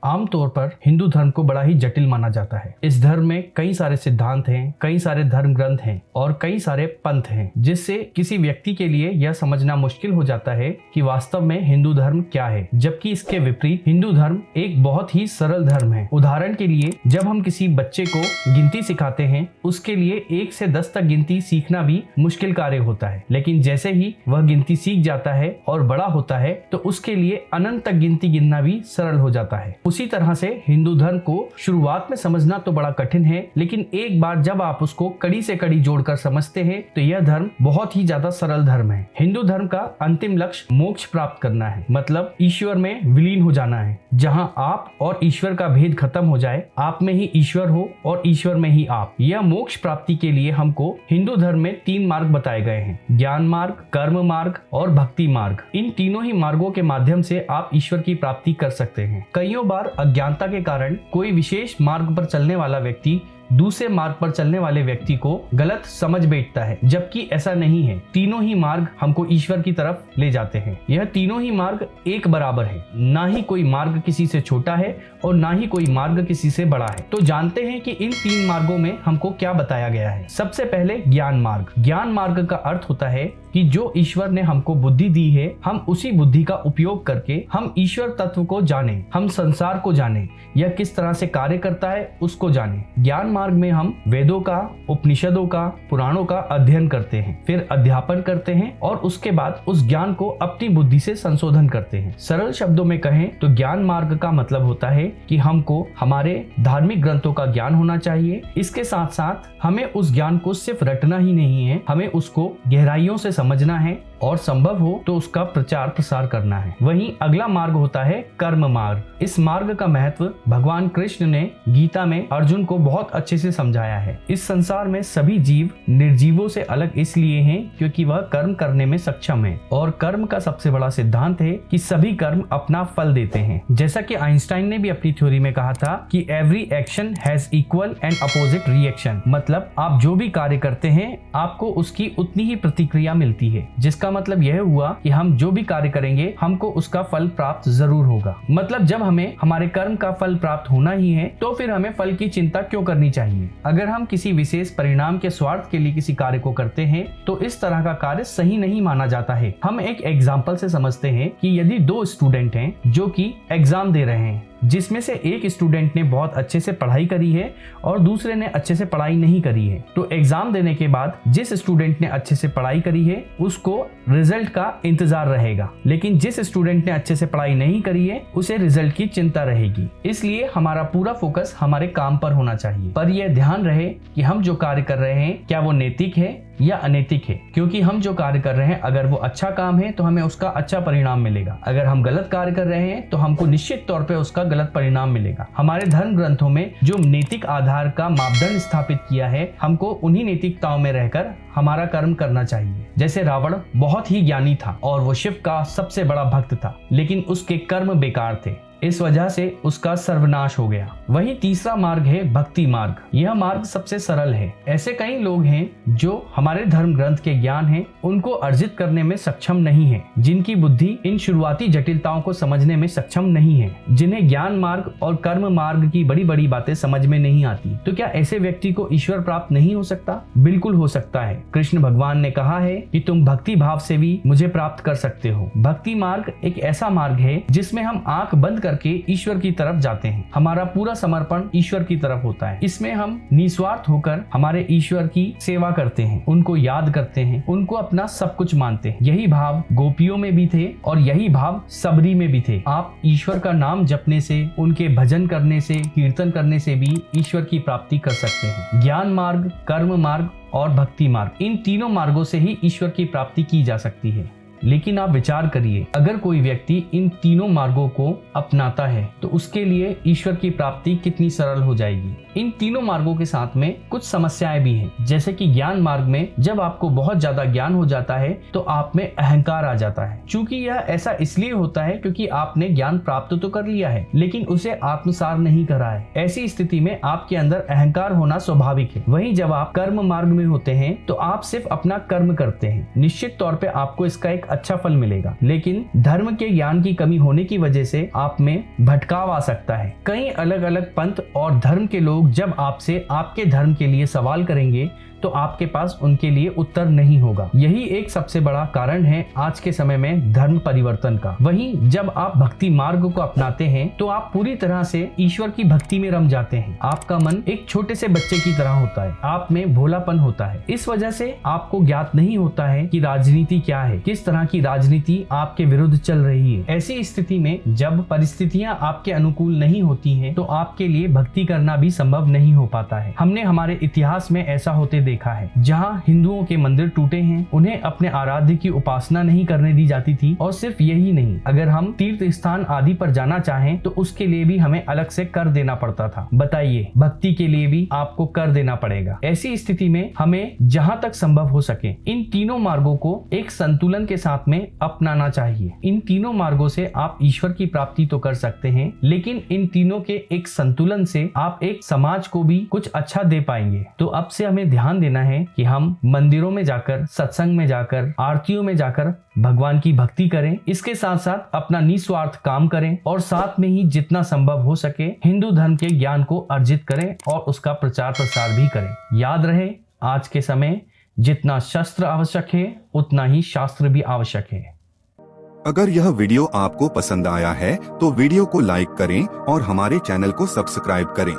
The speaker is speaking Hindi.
आमतौर पर हिंदू धर्म को बड़ा ही जटिल माना जाता है। इस धर्म में कई सारे सिद्धांत हैं, कई सारे धर्म ग्रंथ हैं और कई सारे पंथ हैं, जिससे किसी व्यक्ति के लिए यह समझना मुश्किल हो जाता है कि वास्तव में हिंदू धर्म क्या है। जबकि इसके विपरीत हिंदू धर्म एक बहुत ही सरल धर्म है। उदाहरण के लिए, जब हम किसी बच्चे को गिनती सिखाते हैं, उसके लिए 1 से 10 तक गिनती सीखना भी मुश्किल कार्य होता है, लेकिन जैसे ही वह गिनती सीख जाता है और बड़ा होता है तो उसके लिए अनंत तक गिनती गिनना भी सरल हो जाता है। उसी तरह से हिंदू धर्म को शुरुआत में समझना तो बड़ा कठिन है, लेकिन एक बार जब आप उसको कड़ी से कड़ी जोड़कर समझते हैं तो यह धर्म बहुत ही ज्यादा सरल धर्म है। हिंदू धर्म का अंतिम लक्ष्य मोक्ष प्राप्त करना है, मतलब ईश्वर में विलीन हो जाना है, जहां आप और ईश्वर का भेद खत्म हो जाए, आप में ही ईश्वर हो और ईश्वर में ही आप। यह मोक्ष प्राप्ति के लिए हमको हिंदू धर्म में 3 मार्ग बताए गए हैं: ज्ञान मार्ग, कर्म मार्ग और भक्ति मार्ग। इन तीनों ही मार्गों के माध्यम से आप ईश्वर की प्राप्ति कर सकते हैं। कईयों बार अज्ञानता के कारण कोई विशेष मार्ग पर चलने वाला व्यक्ति दूसरे मार्ग पर चलने वाले व्यक्ति को गलत समझ बैठता है, जबकि ऐसा नहीं है। तीनों ही मार्ग हमको ईश्वर की तरफ ले जाते हैं। यह तीनों ही मार्ग एक बराबर है, ना ही कोई मार्ग किसी से छोटा है और ना ही कोई मार्ग किसी से बड़ा है। तो जानते हैं कि इन 3 मार्गों में हमको क्या बताया गया है। सबसे पहले ज्ञान मार्ग। ज्ञान मार्ग का अर्थ होता है कि जो ईश्वर ने हमको बुद्धि दी है, हम उसी बुद्धि का उपयोग करके हम ईश्वर तत्व को जाने, हम संसार को जाने, यह किस तरह से कार्य करता है उसको जाने। ज्ञान मार्ग में हम वेदों का, उपनिषदों का, पुराणों का अध्ययन करते हैं, फिर अध्यापन करते हैं और उसके बाद उस ज्ञान को अपनी बुद्धि से संशोधन करते हैं। सरल शब्दों में कहें तो ज्ञान मार्ग का मतलब होता है कि हमको हमारे धार्मिक ग्रंथों का ज्ञान होना चाहिए। इसके साथ साथ हमें उस ज्ञान को सिर्फ रटना ही नहीं है, हमें उसको गहराइयों से समझना है और संभव हो तो उसका प्रचार प्रसार करना है। वहीं अगला मार्ग होता है कर्म मार्ग। इस मार्ग का महत्व भगवान कृष्ण ने गीता में अर्जुन को बहुत अच्छे से समझाया है। इस संसार में सभी जीव निर्जीवों से अलग इसलिए हैं क्योंकि वह कर्म करने में सक्षम है, और कर्म का सबसे बड़ा सिद्धांत है कि सभी कर्म अपना फल देते हैं। जैसा कि आइंस्टाइन ने भी अपनी थ्योरी में कहा था कि every action has equal and opposite reaction, मतलब आप जो भी कार्य करते हैं आपको उसकी उतनी ही प्रतिक्रिया मिलती है। जिसका मतलब यह हुआ कि हम जो भी कार्य करेंगे हमको उसका फल प्राप्त जरूर होगा। मतलब जब हमें हमारे कर्म का फल प्राप्त होना ही है तो फिर हमें फल की चिंता क्यों करनी चाहिए। अगर हम किसी विशेष परिणाम के स्वार्थ के लिए किसी कार्य को करते हैं तो इस तरह का कार्य सही नहीं माना जाता है। हम एक एग्जाम्पल से समझते हैं कि यदि 2 स्टूडेंट हैं जो कि एग्जाम दे रहे हैं, जिसमें से एक स्टूडेंट ने बहुत अच्छे से पढ़ाई करी है और दूसरे ने अच्छे से पढ़ाई नहीं करी है, तो एग्जाम देने के बाद जिस स्टूडेंट ने अच्छे से पढ़ाई करी है उसको रिजल्ट का इंतजार रहेगा, लेकिन जिस स्टूडेंट ने अच्छे से पढ़ाई नहीं करी है उसे रिजल्ट की चिंता रहेगी। इसलिए हमारा पूरा फोकस हमारे काम पर होना चाहिए, पर यह ध्यान रहे कि हम जो कार्य कर रहे हैं क्या वो नैतिक है या अनैतिक है। क्योंकि हम जो कार्य कर रहे हैं अगर वो अच्छा काम है तो हमें उसका अच्छा परिणाम मिलेगा, अगर हम गलत कार्य कर रहे हैं तो हमको निश्चित तौर पे उसका गलत परिणाम मिलेगा। हमारे धर्म ग्रंथों में जो नैतिक आधार का मापदंड स्थापित किया है, हमको उन्हीं नैतिकताओं में रहकर हमारा कर्म करना चाहिए। जैसे रावण बहुत ही ज्ञानी था और वो शिव का सबसे बड़ा भक्त था, लेकिन उसके कर्म बेकार थे, इस वजह से उसका सर्वनाश हो गया। वहीं तीसरा मार्ग है भक्ति मार्ग। यह मार्ग सबसे सरल है। ऐसे कई लोग हैं जो हमारे धर्म ग्रंथ के ज्ञान हैं उनको अर्जित करने में सक्षम नहीं है, जिनकी बुद्धि इन शुरुआती जटिलताओं को समझने में सक्षम नहीं है, जिन्हें ज्ञान मार्ग और कर्म मार्ग की बड़ी बड़ी बातें समझ में नहीं आती। तो क्या ऐसे व्यक्ति को ईश्वर प्राप्त नहीं हो सकता? बिल्कुल हो सकता है। कृष्ण भगवान ने कहा है कि तुम भक्ति भाव से भी मुझे प्राप्त कर सकते हो। भक्ति मार्ग एक ऐसा मार्ग है जिसमें हम आंख बंद करके ईश्वर की तरफ जाते हैं। हमारा पूरा समर्पण ईश्वर की तरफ होता है। इसमें हम निस्वार्थ होकर हमारे ईश्वर की सेवा करते हैं, उनको याद करते हैं, उनको अपना सब कुछ मानते हैं। यही भाव गोपियों में भी थे और यही भाव सबरी में भी थे। आप ईश्वर का नाम जपने से, उनके भजन करने से, कीर्तन करने से भी ईश्वर की प्राप्ति कर सकते हैं। ज्ञान मार्ग, कर्म मार्ग और भक्ति मार्ग, इन तीनों मार्गों से ही ईश्वर की प्राप्ति की जा सकती है। लेकिन आप विचार करिए, अगर कोई व्यक्ति इन तीनों मार्गों को अपनाता है तो उसके लिए ईश्वर की प्राप्ति कितनी सरल हो जाएगी। इन तीनों मार्गों के साथ में कुछ समस्याएं भी हैं, जैसे कि ज्ञान मार्ग में जब आपको बहुत ज्यादा ज्ञान हो जाता है तो आप में अहंकार आ जाता है। चूंकि यह ऐसा इसलिए होता है क्योंकि आपने ज्ञान प्राप्त तो कर लिया है लेकिन उसे आत्मसार नहीं करा है। ऐसी स्थिति में आपके अंदर अहंकार होना स्वाभाविक है। वहीं जब आप कर्म मार्ग में होते हैं तो आप सिर्फ अपना कर्म करते हैं। निश्चित तौर पे आपको इसका एक अच्छा फल मिलेगा, लेकिन धर्म के ज्ञान की कमी होने की वजह से आप में भटकाव आ सकता है। कई अलग अलग पंथ और धर्म के लोग जब आपसे आपके धर्म के लिए सवाल करेंगे तो आपके पास उनके लिए उत्तर नहीं होगा। यही एक सबसे बड़ा कारण है आज के समय में धर्म परिवर्तन का। वहीं जब आप भक्ति मार्ग को अपनाते हैं तो आप पूरी तरह से ईश्वर की भक्ति में रम जाते हैं। आपका मन एक छोटे से बच्चे की तरह होता है, आप में भोलापन होता है। इस वजह से आपको ज्ञात नहीं होता है कि राजनीति क्या है, किस तरह की राजनीति आपके विरुद्ध चल रही है। ऐसी स्थिति में जब परिस्थितियां आपके अनुकूल नहीं होती हैं, तो आपके लिए भक्ति करना भी संभव नहीं हो पाता है। हमने हमारे इतिहास में ऐसा होते देखा है, जहां हिंदुओं के मंदिर टूटे हैं, उन्हें अपने आराध्य की उपासना नहीं करने दी जाती थी। और सिर्फ यही नहीं, अगर हम तीर्थ स्थान आदि पर जाना चाहें तो उसके लिए भी हमें अलग से कर देना पड़ता था। बताइए, भक्ति के लिए भी आपको कर देना पड़ेगा। ऐसी स्थिति में हमें जहां तक संभव हो सके इन तीनों मार्गों को एक संतुलन के साथ में अपनाना चाहिए। इन तीनों मार्गों से आप ईश्वर की प्राप्ति तो कर सकते हैं, लेकिन इन तीनों के एक संतुलन से आप एक समाज को भी कुछ अच्छा दे पाएंगे। तो अब से हमें ध्यान देना है कि हम मंदिरों में जाकर, सत्संग में जाकर, आरतियों में जाकर भगवान की भक्ति करें। इसके साथ साथ अपना निस्वार्थ काम करें और साथ में ही जितना संभव हो सके हिंदू धर्म के ज्ञान को अर्जित करें और उसका प्रचार प्रसार भी करें। याद रहे, आज के समय जितना शस्त्र आवश्यक है उतना ही शास्त्र भी आवश्यक है। अगर यह वीडियो आपको पसंद आया है तो वीडियो को लाइक करें और हमारे चैनल को सब्सक्राइब करें।